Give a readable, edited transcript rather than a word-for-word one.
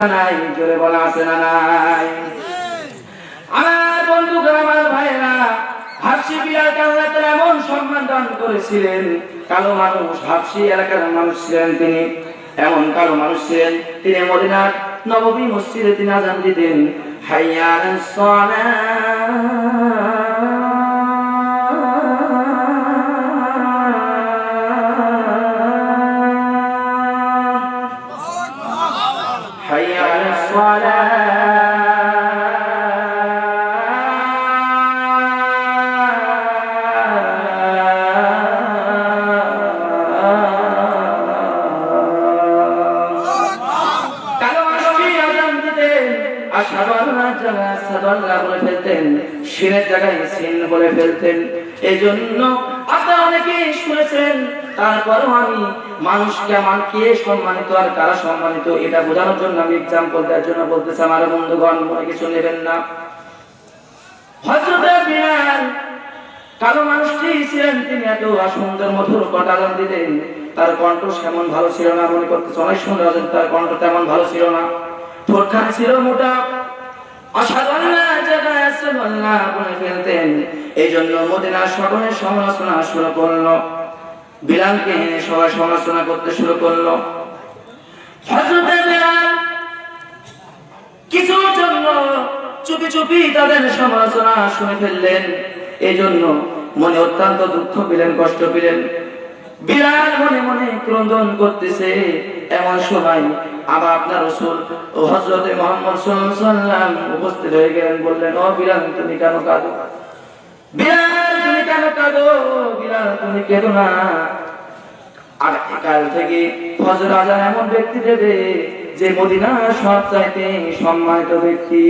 নাই জোরে বলা আছে না নাই? আমার বন্ধুগণ, আমার ভাইরা, হাফসি বিলাল কাউকে এমন সম্মান দান করেছিলেন। কালো মানুষ, হাফসি এলাকার মানুষ ছিলেন তিনি, এমন কালো মানুষ ছিলেন। তিনি মদিনার নববী মসজিদে তিনি আযান দিতেন, হাইয়া আলাস সালাহ, حي على শিরের জায়গায় সিন বলে ফেলতেন। এই জন্য আপনারা অনেকেই শুনেছেন। তারপরেও আমি মানুষকে কে সম্মানিত আর কারা সম্মানিত এটা বোঝানোর জন্য আমি এক্সাম্পল দেওয়ার জন্য বলতেছি। আমার বন্ধুগণ, মনে কিছু নেবেন না। হযরত বিলাল কালো মানুষটি ছিলেন, তিনি এত সুন্দর মধুর আযান দিতেন। তার কণ্ঠ তেমন ভালো ছিল না, মনে করতেছে অনেক সুন্দর আযান, তার কণ্ঠ তেমন ভালো ছিল না, ঠোঁটখানি ছিল মোটা, বলে ফেলতেন। এই জন্য মদিনার সকলের সমালোচনা শুরু করলো, বিলালকে সবাই সমালোচনা করতে শুরু করলো। হযরত বিলাল কিছু জন্য চুপি চুপি তাদের সমালোচনা শুনে ফেললেন। এই জন্য মনে অত্যন্ত দুঃখ পেলেন, কষ্ট পেলেন। বিলাল মনে মনে ক্রন্দন করতেছে। এমন সময় আবার আপনার রাসূল ও হযরত মুহাম্মদ সাল্লাল্লাহু আলাইহি ওয়াসাল্লাম উপস্থিত হয়ে গেলেন। বললেন, ও বিলাল, তুমি কেন কাঁদো? বিলাল, তুমি কেন কাঁদো? বিলাল, তুমি কেঁদো না। আর কাল থেকে ফজর আযান এমন ব্যক্তি দেবে যে মদিনার সবচাইতে সম্মানিত ব্যক্তি।